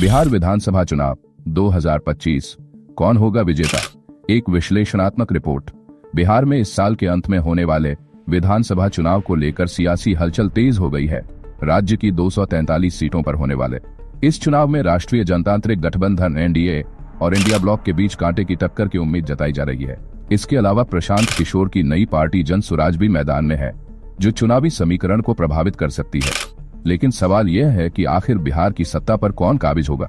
बिहार विधानसभा चुनाव 2025 कौन होगा विजेता? एक विश्लेषणात्मक रिपोर्ट। बिहार में इस साल के अंत में होने वाले विधानसभा चुनाव को लेकर सियासी हलचल तेज हो गई है। राज्य की 243 सीटों पर होने वाले इस चुनाव में राष्ट्रीय जनतांत्रिक गठबंधन एनडीए और इंडिया ब्लॉक के बीच कांटे की टक्कर की उम्मीद जताई जा रही है। इसके अलावा प्रशांत किशोर की नई पार्टी जन सुराज भी मैदान में है, जो चुनावी समीकरण को प्रभावित कर सकती है। लेकिन सवाल यह है कि आखिर बिहार की सत्ता पर कौन काबिज होगा?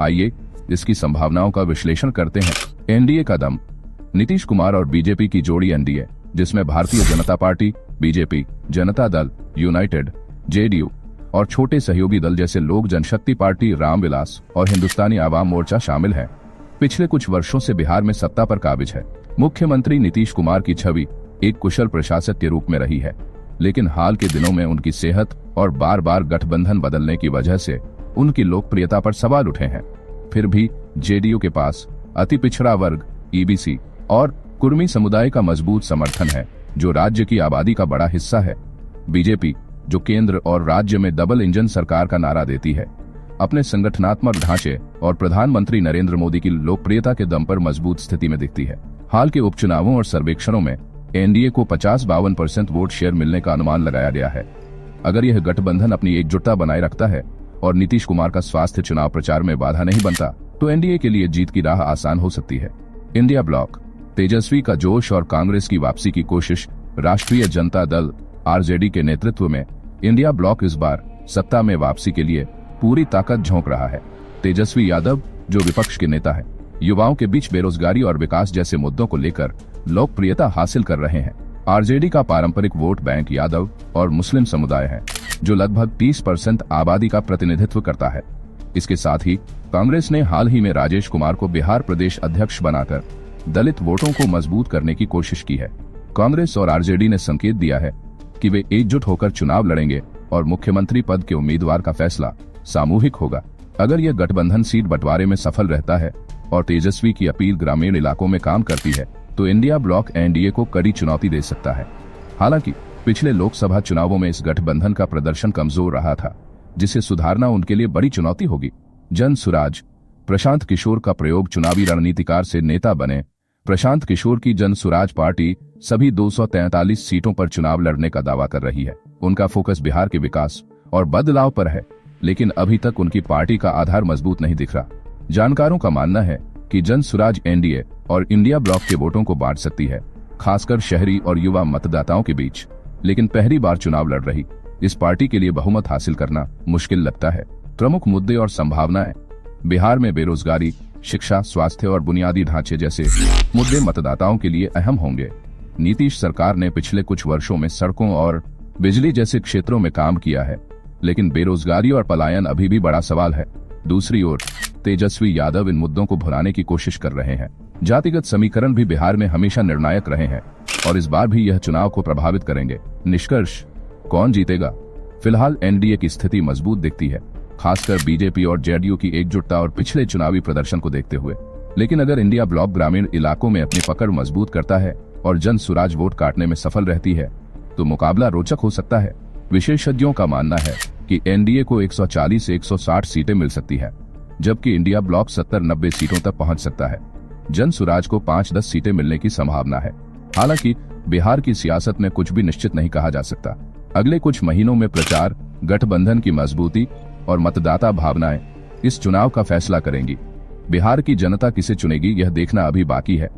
आइए इसकी संभावनाओं का विश्लेषण करते हैं। एनडीए का दम। नीतीश कुमार और बीजेपी की जोड़ी एनडीए, जिसमें Bharatiya Janata party, BJP, Janata Dal, United, JDU और छोटे सहयोगी दल जैसे लोक जनशक्ति पार्टी, रामविलास और हिंदुस्तानी आवाम मोर्चा शामिल है। पिछले कुछ वर्षों से बिहार में सत्ता पर काबिज है। मुख्यमंत्री नीतीश कुमार की छवि एक कुशल प्रशासक के रूप में रही है, लेकिन हाल के दिनों में उनकी सेहत और बार बार गठबंधन बदलने की वजह से उनकी लोकप्रियता पर सवाल उठे हैं। फिर भी जेडीयू के पास अति पिछड़ा वर्ग, ईबीसी और कुर्मी समुदाय का मजबूत समर्थन है, जो राज्य की आबादी का बड़ा हिस्सा है। बीजेपी, जो केंद्र और राज्य में डबल इंजन सरकार का नारा देती है, अपने संगठनात्मक ढांचे और प्रधानमंत्री नरेंद्र मोदी की लोकप्रियता के दम पर मजबूत स्थिति में दिखती है। हाल के उपचुनावों और सर्वेक्षणों में एनडीए को 50-52% वोट शेयर मिलने का अनुमान लगाया गया है। अगर यह गठबंधन अपनी एकजुटता बनाए रखता है और नीतीश कुमार का स्वास्थ्य चुनाव प्रचार में बाधा नहीं बनता, तो एनडीए के लिए जीत की राह आसान हो सकती है। India block. तेजस्वी का जोश और कांग्रेस की वापसी की कोशिश। राष्ट्रीय जनता दल आरजेडी के नेतृत्व में इंडिया ब्लॉक इस बार सत्ता में वापसी के लिए पूरी ताकत झोंक रहा है। तेजस्वी यादव, जो विपक्ष के नेता है, युवाओं के बीच बेरोजगारी और विकास जैसे मुद्दों को लेकर लोकप्रियता हासिल कर रहे हैं। आरजेडी का पारंपरिक वोट बैंक यादव और मुस्लिम समुदाय है, जो लगभग 30% आबादी का प्रतिनिधित्व करता है। इसके साथ ही कांग्रेस ने हाल ही में राजेश कुमार को बिहार प्रदेश अध्यक्ष बनाकर दलित वोटों को मजबूत करने की कोशिश की है। कांग्रेस और आरजेडी ने संकेत दिया है कि वे एकजुट होकर चुनाव लड़ेंगे और मुख्यमंत्री पद के उम्मीदवार का फैसला सामूहिक होगा। अगर यह गठबंधन सीट बंटवारे में सफल रहता है और तेजस्वी की अपील ग्रामीण इलाकों में काम करती है, तो इंडिया ब्लॉक एनडीए को कड़ी चुनौती दे सकता है। हालांकि पिछले लोकसभा चुनावों में इस गठबंधन का प्रदर्शन कमजोर रहा था, जिसे सुधारना उनके लिए बड़ी चुनौती होगी। जन सुराज। प्रशांत किशोर का प्रयोग चुनावी रणनीतिकार से नेता बने। प्रशांत किशोर की जन सुराज पार्टी सभी 243 सीटों पर चुनाव लड़ने का दावा कर रही है। उनका फोकस बिहार के विकास और बदलाव पर है, लेकिन अभी तक उनकी पार्टी का आधार मजबूत नहीं दिख रहा। जानकारों का मानना है कि जन सुराज एनडीए और इंडिया ब्लॉक के वोटों को बांट सकती है, खासकर शहरी और युवा मतदाताओं के बीच। लेकिन पहली बार चुनाव लड़ रही इस पार्टी के लिए बहुमत हासिल करना मुश्किल लगता है। प्रमुख मुद्दे और संभावनाएं। बिहार में बेरोजगारी, शिक्षा, स्वास्थ्य और बुनियादी ढांचे जैसे मुद्दे मतदाताओं के लिए अहम होंगे। नीतीश सरकार ने पिछले कुछ वर्षों में सड़कों और बिजली जैसे क्षेत्रों में काम किया है, लेकिन बेरोजगारी और पलायन अभी भी बड़ा सवाल है। दूसरी ओर तेजस्वी यादव इन मुद्दों को भुलाने की कोशिश कर रहे हैं। जातिगत समीकरण भी बिहार में हमेशा निर्णायक रहे हैं और इस बार भी यह चुनाव को प्रभावित करेंगे। निष्कर्ष, कौन जीतेगा? फिलहाल एनडीए की स्थिति मजबूत दिखती है, खासकर बीजेपी और जेडीयू की एकजुटता और पिछले चुनावी प्रदर्शन को देखते हुए। लेकिन अगर इंडिया ब्लॉक ग्रामीण इलाकों में अपनी पकड़ मजबूत करता है और जन सुराज वोट काटने में सफल रहती है, तो मुकाबला रोचक हो सकता है। विशेषज्ञों का मानना है कि एनडीए को 140 से 160 सीटें मिल सकती है, जबकि इंडिया ब्लॉक 70-90 सीटों तक पहुंच सकता है। जन सुराज को 5-10 सीटें मिलने की संभावना है। हालांकि बिहार की सियासत में कुछ भी निश्चित नहीं कहा जा सकता। अगले कुछ महीनों में प्रचार, गठबंधन की मजबूती और मतदाता भावनाएं इस चुनाव का फैसला करेंगी। बिहार की जनता किसे चुनेगी, यह देखना अभी बाकी है।